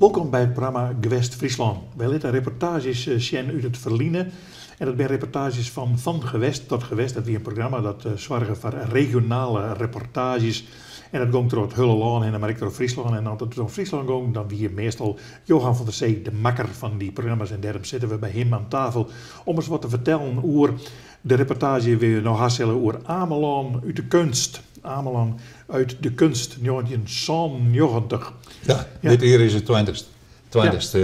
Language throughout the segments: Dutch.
Welkom bij het programma Gewest Friesland. Wij laten reportages zien uit het verliezen. En dat zijn reportages van gewest tot gewest. Dat is een programma dat zorgt voor regionale reportages. En dat gaat door het hele land en dan maar door Friesland. En als het door Friesland gaat, dan wie meestal Johan van der Zee, de makker van die programma's. En daarom zitten we bij hem aan tafel om eens wat te vertellen over de reportage die we nog hadden over Ameland uit de kunst. Ameland uit de kunst, 1990. Ja, dit hier is het 20ste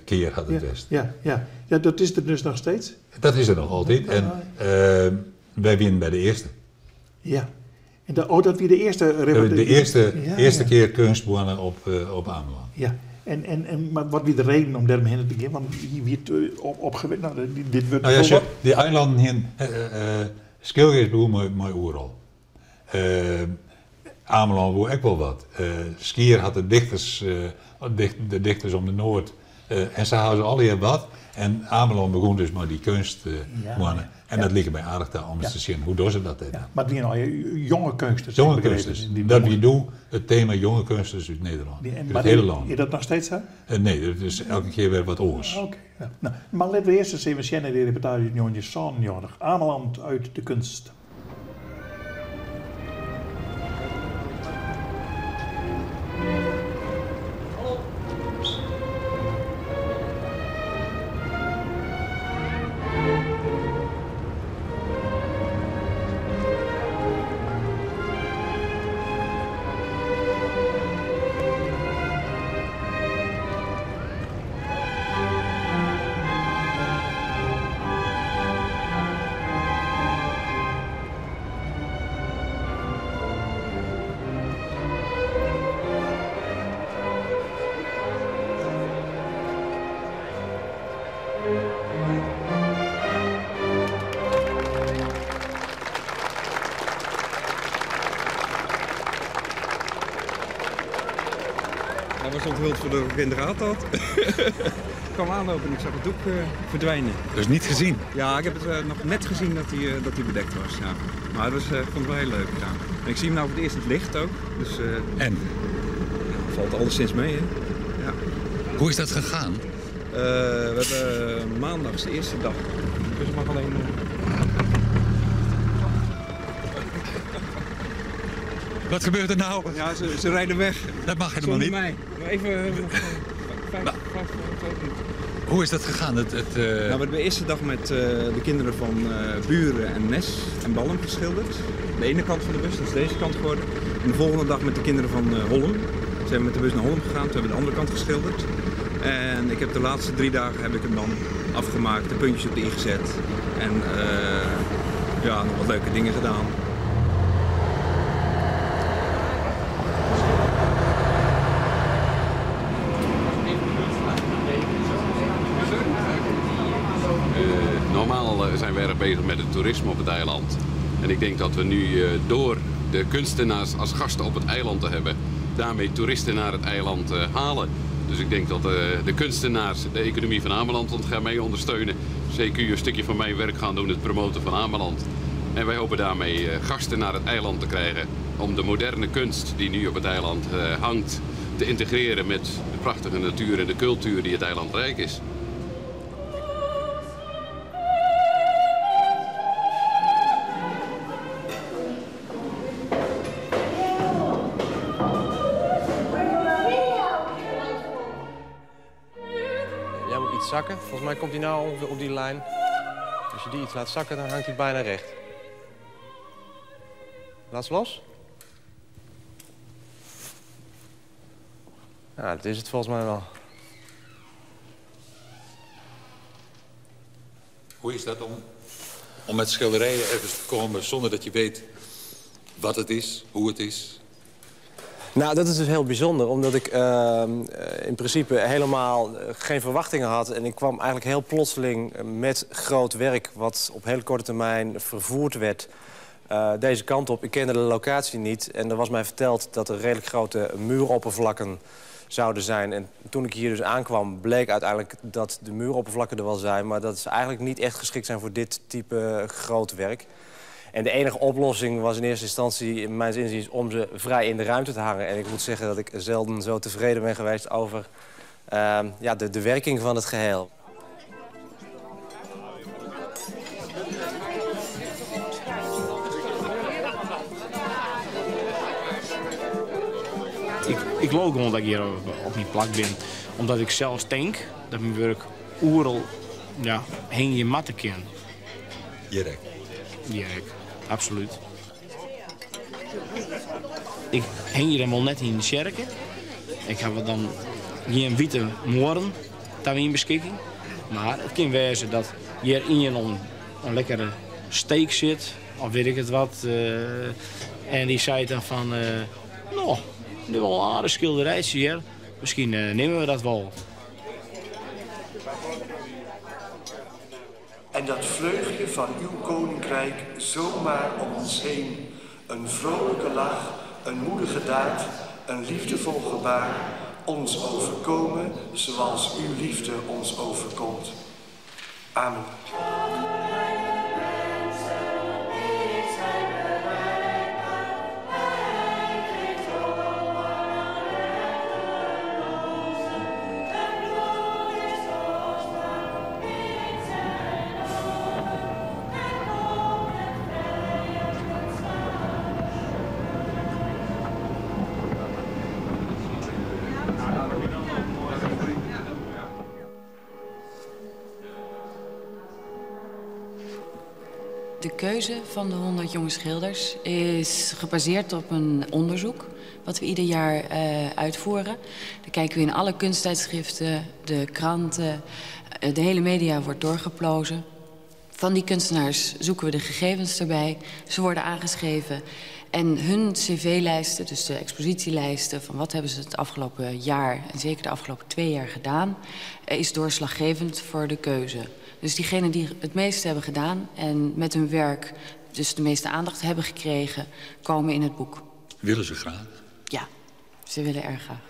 keer had het best. Ja, dat is er dus nog steeds? Dat is er nog altijd. En wij winnen bij de eerste. Ja. En dat weer de eerste reportage? De eerste keer kunst wonen op Ameland. Ja. Maar wat weer de reden om daarmee te gaan? Want hier wordt opgewekt. Nou, dit wordt die eilanden hier, Skilge is bij mij oeral. Ameland woe ook wel wat. Skier had de dichters om de Noord. En ze houden alle hier wat. En Ameland begon dus maar die kunst wonen. En dat ligt mij aardig daar om te zien hoe doen ze dat. Ja, maar het zijn al jonge kunsters. Jonge kunsters. Dat we doen het thema jonge kunsters uit Nederland. Het hele land. Is dat nog steeds zo? Nee, dat is elke keer weer wat oors. Oké. Ja. Nou, maar laten we eerst eens even zien naar de reportage van 1990. Ameland uit de kunst. Hij was onthuld voor de generator had. Ik kwam aanlopen en ik zag het doek verdwijnen. Dus niet gezien? Ja, ik heb het nog net gezien dat hij bedekt was. Ja. Maar ik vond het wel heel leuk. Ja. En ik zie hem nou voor het eerst in het licht ook. Dus, en? Valt alleszins mee, hè? Ja. Hoe is dat gegaan? We hebben maandags de eerste dag. Dus het mag alleen... Wat gebeurt er nou? Ja, ze rijden weg. Dat mag helemaal niet. Mij. Even... Hoe is dat gegaan? Nou, we hebben de eerste dag met de kinderen van Buren en Nes en Balm geschilderd. De ene kant van de bus, dat is deze kant geworden. En de volgende dag met de kinderen van Holm. Ze zijn met de bus naar Holm gegaan, toen hebben we de andere kant geschilderd. En ik heb de laatste 3 dagen heb ik hem dan afgemaakt, de puntjes op de i gezet. En nog wat leuke dingen gedaan. Normaal zijn we erg bezig met het toerisme op het eiland. En ik denk dat we nu door de kunstenaars als gasten op het eiland te hebben, daarmee toeristen naar het eiland halen. Dus ik denk dat de kunstenaars de economie van Ameland gaan mee ondersteunen. CQ een stukje van mijn werk gaan doen, het promoten van Ameland. En wij hopen daarmee gasten naar het eiland te krijgen om de moderne kunst die nu op het eiland hangt te integreren met de prachtige natuur en de cultuur die het eiland rijk is. Zakken. Volgens mij komt hij nou ongeveer op die lijn. Als je die iets laat zakken, dan hangt hij bijna recht. Laat ze los. Ja, dat is het volgens mij wel. Hoe is dat om met schilderijen ergens te komen zonder dat je weet wat het is, hoe het is? Nou, dat is dus heel bijzonder, omdat ik in principe helemaal geen verwachtingen had. En ik kwam eigenlijk heel plotseling met groot werk wat op hele korte termijn vervoerd werd deze kant op. Ik kende de locatie niet en er was mij verteld dat er redelijk grote muuroppervlakken zouden zijn. En toen ik hier dus aankwam, bleek uiteindelijk dat de muuroppervlakken er wel zijn, maar dat ze eigenlijk niet echt geschikt zijn voor dit type groot werk. En de enige oplossing was in eerste instantie, in mijn inziens, om ze vrij in de ruimte te hangen. En ik moet zeggen dat ik zelden zo tevreden ben geweest over de werking van het geheel. Ik loop gewoon dat ik hier op die plak ben. Omdat ik zelfs denk dat mijn werk overal heen je matten kan. Jerk. Jerk, absoluut. Ik hing hier helemaal net in de kerken. Ik heb dan geen witte moorden in beschikking. Maar het kan wezen dat hier in een lekkere steek zit. Of weet ik het wat. En die zei dan van... nou, dit is wel een aardig schilderijtje hier. Misschien nemen we dat wel. En dat vleugje van uw koninkrijk zomaar om ons heen. Een vrolijke lach, een moedige daad, een liefdevol gebaar. Ons overkomen zoals uw liefde ons overkomt. Amen. De keuze van de 100 jonge schilders is gebaseerd op een onderzoek wat we ieder jaar uitvoeren. Dan kijken we in alle kunsttijdschriften, de kranten, de hele media wordt doorgeplozen. Van die kunstenaars zoeken we de gegevens erbij. Ze worden aangeschreven en hun cv-lijsten, dus de expositielijsten van wat hebben ze het afgelopen jaar en zeker de afgelopen 2 jaar gedaan, is doorslaggevend voor de keuze. Dus diegenen die het meeste hebben gedaan en met hun werk dus de meeste aandacht hebben gekregen, komen in het boek. Willen ze graag? Ja, ze willen erg graag.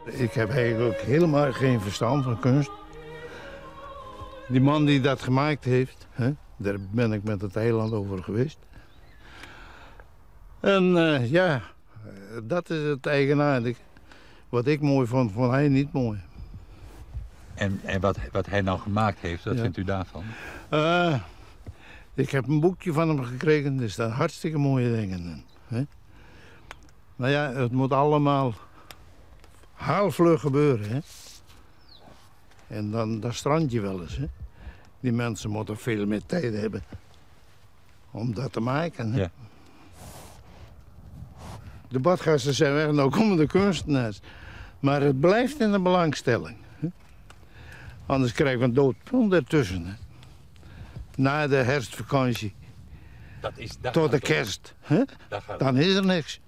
Ik heb eigenlijk helemaal geen verstand van kunst. Die man die dat gemaakt heeft, daar ben ik met het eiland over geweest. En dat is het eigenaardige. Wat ik mooi vond, vond hij niet mooi. En wat hij nou gemaakt heeft, wat vindt u daarvan? Ik heb een boekje van hem gekregen, er staan hartstikke mooie dingen in. Hè? Maar ja, het moet allemaal heel vlug gebeuren. Hè? En dan strand je wel eens. Hè? Die mensen moeten veel meer tijd hebben om dat te maken. Hè? Ja. De badgasten zijn weg, nou komen de kunstenaars. Maar het blijft in de belangstelling. Hè? Anders krijgen we een doodpunt ertussen. Hè? Na de herfstvakantie tot de kerst. Hè? Dan is er niks.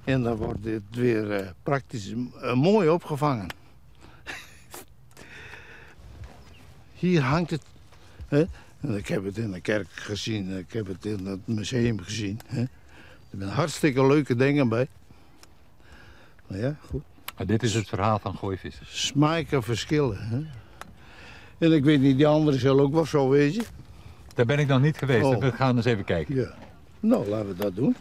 En dan wordt het weer praktisch mooi opgevangen. Hier hangt het. Hè? En ik heb het in de kerk gezien, ik heb het in het museum gezien. Hè? Er zijn hartstikke leuke dingen bij. Maar ja, goed. Maar dit is het verhaal van gooivissers. Smaken verschillen. Hè? En ik weet niet, die anderen zullen ook wel zo wezen. Daar ben ik nog niet geweest, we gaan eens even kijken. Ja. Nou, laten we dat doen.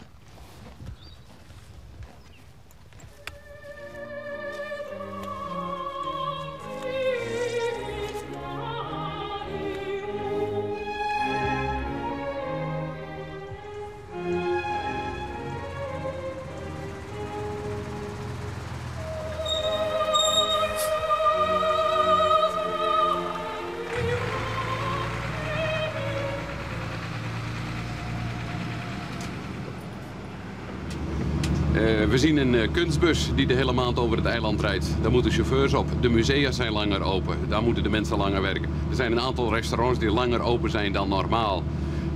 We zien een kunstbus die de hele maand over het eiland rijdt. Daar moeten chauffeurs op. De musea zijn langer open. Daar moeten de mensen langer werken. Er zijn een aantal restaurants die langer open zijn dan normaal.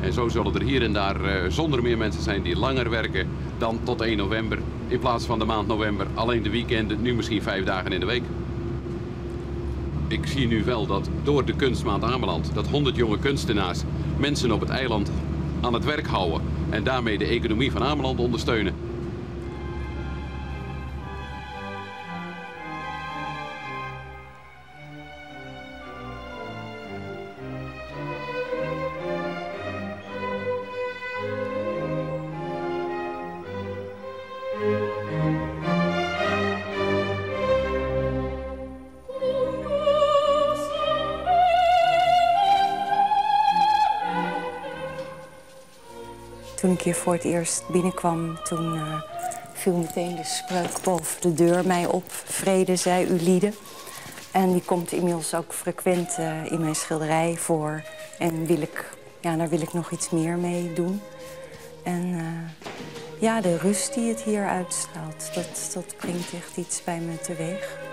En zo zullen er hier en daar zonder meer mensen zijn die langer werken dan tot 1 november. In plaats van de maand november alleen de weekenden, nu misschien 5 dagen in de week. Ik zie nu wel dat door de kunstmaand Ameland, dat 100 jonge kunstenaars mensen op het eiland aan het werk houden. En daarmee de economie van Ameland ondersteunen. Toen ik hier voor het eerst binnenkwam, toen viel meteen de spreuk boven de deur mij op. Vrede zij u lieden. En die komt inmiddels ook frequent in mijn schilderij voor. En daar wil ik nog iets meer mee doen. En de rust die het hier uitstraalt, dat brengt echt iets bij me teweeg.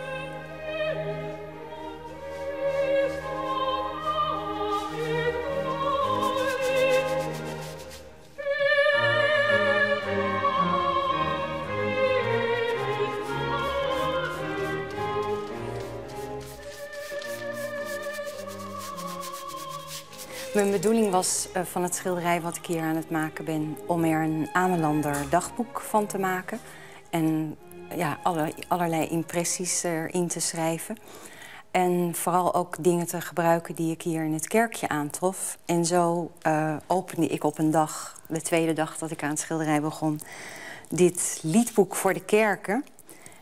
Mijn bedoeling was van het schilderij wat ik hier aan het maken ben, om er een Amelander dagboek van te maken. En allerlei impressies erin te schrijven. En vooral ook dingen te gebruiken die ik hier in het kerkje aantrof. En zo opende ik op een dag, de tweede dag dat ik aan het schilderij begon, dit liedboek voor de kerken.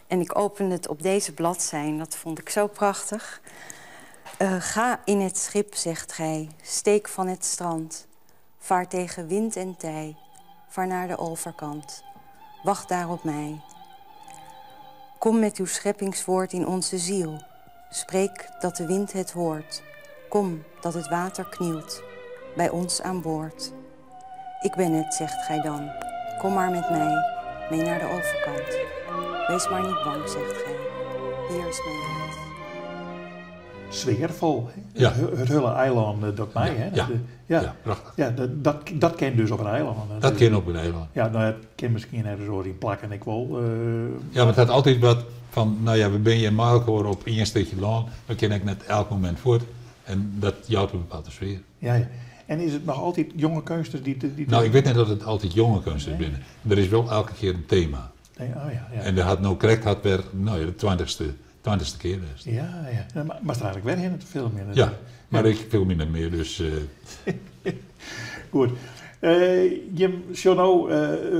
En ik opende het op deze bladzijde. Dat vond ik zo prachtig. Ga in het schip, zegt gij, steek van het strand. Vaar tegen wind en tij, vaar naar de overkant. Wacht daar op mij. Kom met uw scheppingswoord in onze ziel. Spreek dat de wind het hoort. Kom dat het water knielt, bij ons aan boord. Ik ben het, zegt gij dan. Kom maar met mij, mee naar de overkant. Wees maar niet bang, zegt gij. Hier is mijn hand. Sfeervol. Ja. Het hele eiland, dat mij. Hè? Ja, prachtig. Ja, dat ken dus op een eiland. Dat ken op een eiland. Ja, nou, het ken misschien ergens zo in plakken, ik wel. Ja, maar het had altijd wat van, we ben je in Maalkoor op één stukje land, dan ken ik net elk moment voort. En dat jouwt een bepaalde sfeer. Ja. En is het nog altijd jonge kunsters die Nou, ik weet niet dat het altijd jonge kunsters binnen. Er is wel elke keer een thema. Nee, ja. En er had nou correct had weer, de 20ste keer is. Ja. Maar het is eigenlijk weer in het film. Ja, maar ik film niet meer, dus... Goed. Jim, Jono,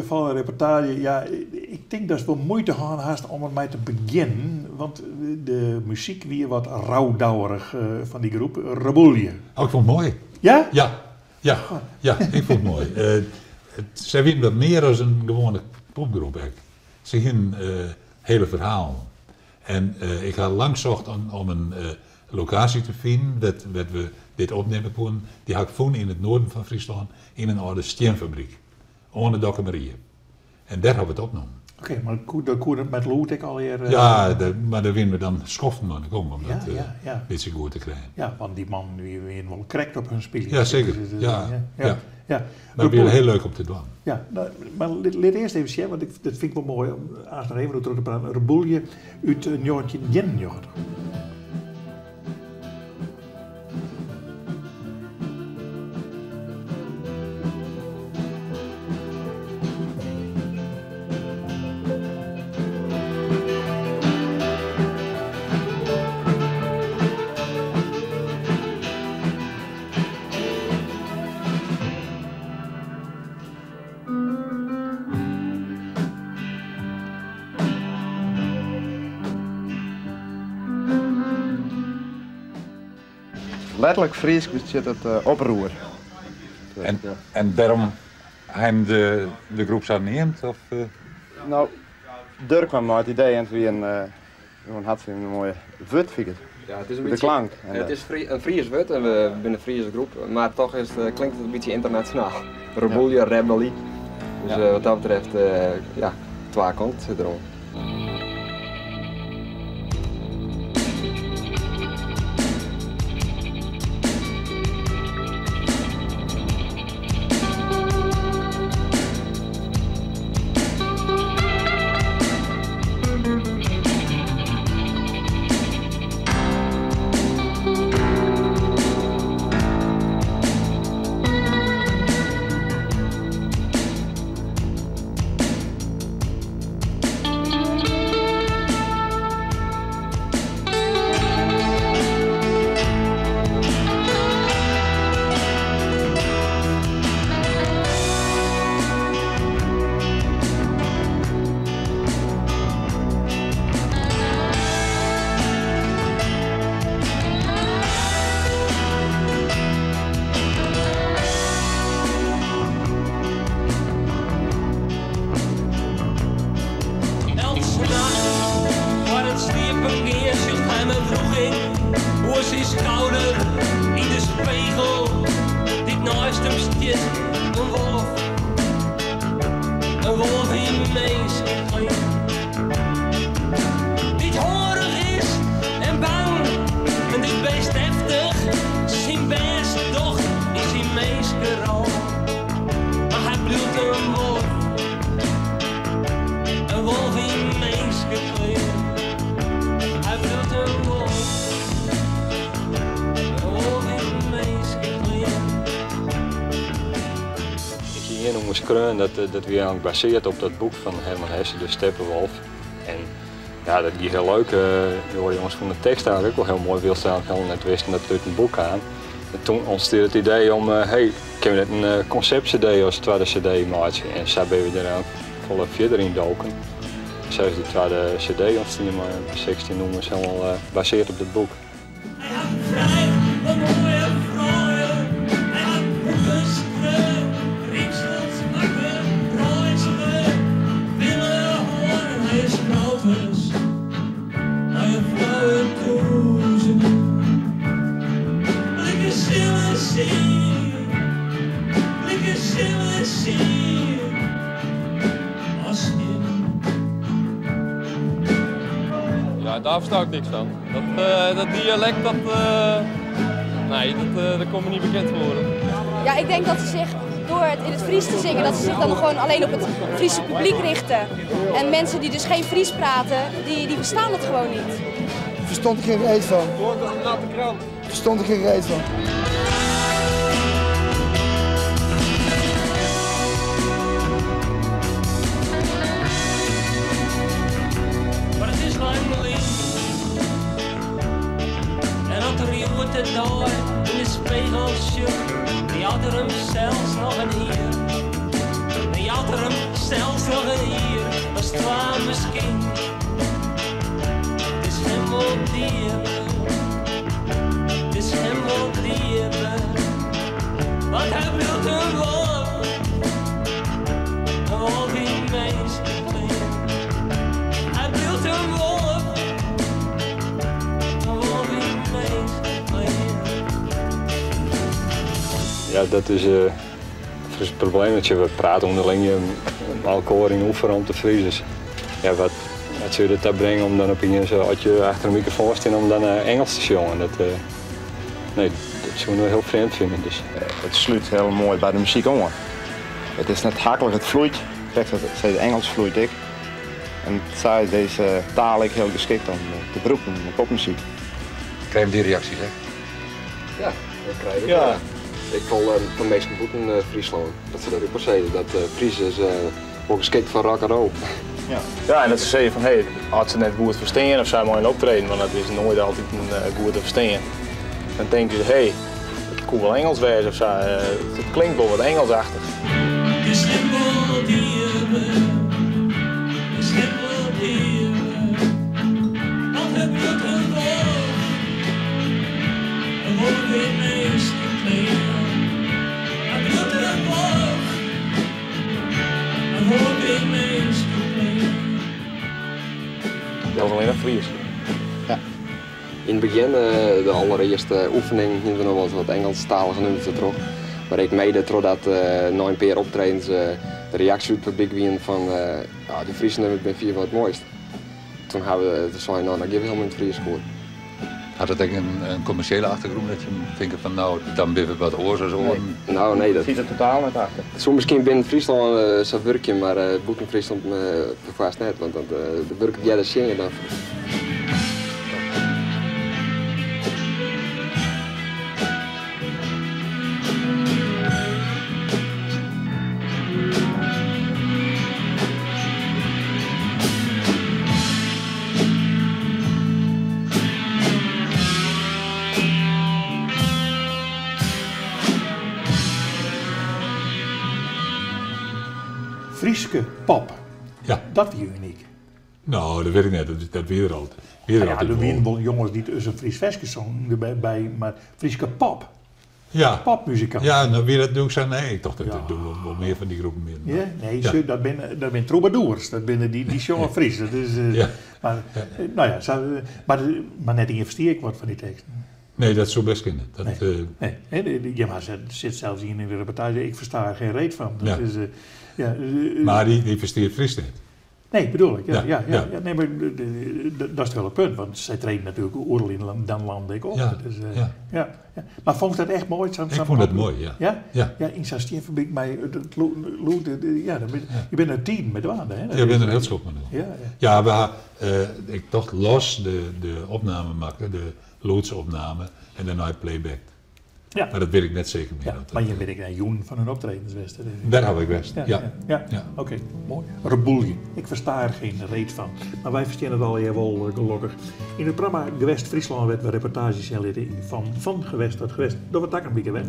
van een reportage. Ja, ik denk dat het wel moeite gaan haast om ermee te beginnen. Want de muziek weer wat rouwdouwerig van die groep. Rebulje. Oh, ik vond het mooi. Ja? Ja, ik vond het mooi. Zij winnen wat meer dan een gewone popgroep. Ze gingen hele verhalen. En ik had lang gezocht om een locatie te vinden dat we dit opnemen konden. Die had ik gevonden in het noorden van Friesland in een oude steenfabriek. Onder de Dokkemarieën. En daar hebben we het opgenomen. Oké, maar dat kon het met Loet ik alweer... maar daar winnen we dan schoffen nog om dat een beetje goed te krijgen. Ja, want die man die wel correct op hun spelen. Ja, zeker. Ja. Maar weer heel leuk om te doen. Ja, maar laat eerst even zien, want dat vind ik wel mooi om nog even terug te praten. Rebulje uit 1991. Letterlijk Fries zit het oproer. En daarom hij de groep zo neemt? Of, Nou, Dirk kwam met het idee en toen had een mooie wutfiguur. Ja, het is een de beetje, klank. Het is een Fries wut en we zijn een Friese groep, maar toch klinkt het een beetje internationaal. Rebulje, rebellie. Dus wat dat betreft, twee kanten zit erom. Kruin, dat weer gebaseerd op dat boek van Herman Hesse, de Steppenwolf. En ja, dat is heel leuk. De jongens van de tekst eigenlijk ook wel heel mooi wil staan. Ik had net wisten dat het uit een boek aan. En toen ontstond het idee om, hey, kunnen we net een concept-cd als tweede cd maken? En zo ben we er ook volle verder in doken. Zelfs die tweede cd ontstond, maar 16 nummers helemaal gebaseerd op dit boek. Ja, daar versta ik niks van. Dat dialect, dat komt me niet bekend worden. Ja, ik denk dat ze zich door het in het Fries te zingen, dat ze zich dan gewoon alleen op het Friese publiek richten. En mensen die dus geen Fries praten, die verstaan het gewoon niet. Verstond ik geen reet van. Hoort dat een natte krant. Verstond ik geen reet van. Maar het is lang geleden. En op de riool te door in de spiegelsje, die had er hem zelfs nog een hier. Die had er hem zelfs nog een hier, als het waar misschien. Het is hem wel dieven, het is hem wel dieven. Want hij wil een wolf in mensen. Hij wil een wolf in mensen. Ja, dat is het probleem dat we praten onderling elkaar in oefenen om te vriezen. Ja, wat zou je dat brengen om dan opeens als je achter een microfoon staat om dan Engels te zongen? Nee, dat zou ik wel heel vreemd vinden. Dus. Het sluit heel mooi bij de muziek om. Het is net hakkelijk, het vloeit. Kijk, het Engels vloeit ik. En zij deze taal heel geschikt om te beroepen in popmuziek. Krijg je die reacties, hè? Ja, dat krijg ik. Ja. Ik val van meest goed in Friesland. Dat ze dat ook per se. Dat Fries is ook geschikt van rock and roll. Ja. Ja, en dat ze zeggen van hey, had ze net goed verstaan of zij mooi een optreden, want dat is nooit altijd een goed te verstaan. Dan denken ze hey, het kon wel Engels wezen of zo. Het klinkt wel wat Engelsachtig. Dat was alleen een Fries. Ja. In het begin, de allereerste oefening, hielden we nog wel wat Engelstalige nummers terug. Maar ik mede doordat na een paar optredens de reactie uit het publiek was van die Friese nummers ben vier wat het mooist. Toen hebben we gezegd, nou, dan geef ik helemaal in het Fries gehoord. Had het een commerciële achtergrond dat je denkt van nou, dan ben je wat oor zo? Nee. Nou nee, dat ziet er totaal niet achter. Zo misschien binnen Friesland zo'n werkje, maar het boek in Friesland vast net, want de werk die jij zingen dan. Frieske pop. Ja. Dat is uniek. Nou, dat weet ik net. Dat weer er altijd. Er waren wel jongens die tussen een Fries versje zongen bij, maar Frieske pop. Ja. Popmuzikant. Ja, nou wie dat doe ik zei nee, ik dacht dat doen we wel meer van die groepen meer. Ja, nee, ja. Dat zijn troubadours, dat zijn die jonge Fries. Dat is, ja. Maar, nou ja, maar net investeer ik wat van die teksten. Nee, dat is zo best kunnen. Dat, nee. Ja, maar zit zelfs hier in de reportage, ik versta er geen reet van. Dat is, maar die investeert Fries niet. Nee, bedoel ik. Ja. Nee, maar dat is wel een punt, want zij treden natuurlijk oorlog in dan land ik op. Ja. Dus, ja. Maar vond je dat echt mooi? Ik vond het mooi, ja. Ja? Ja, in Sastienfabriek, maar je bent een team met waarde, hè? Je bent een heel schop met Ja, ik dacht los de opname maken, de loodsopname en daarna playback. Ja. Maar dat weet ik net zeker meer. Ja, maar je weet ik naar Joen van hun optredens wist. Daar heb ik best, ja. Oké, mooi. Reboelje. Ik versta er geen reet van. Maar wij verstaan het al wel gelukkig. In het programma Gewest Friesland werd we reportages van gewest tot gewest. Door wat takken werd.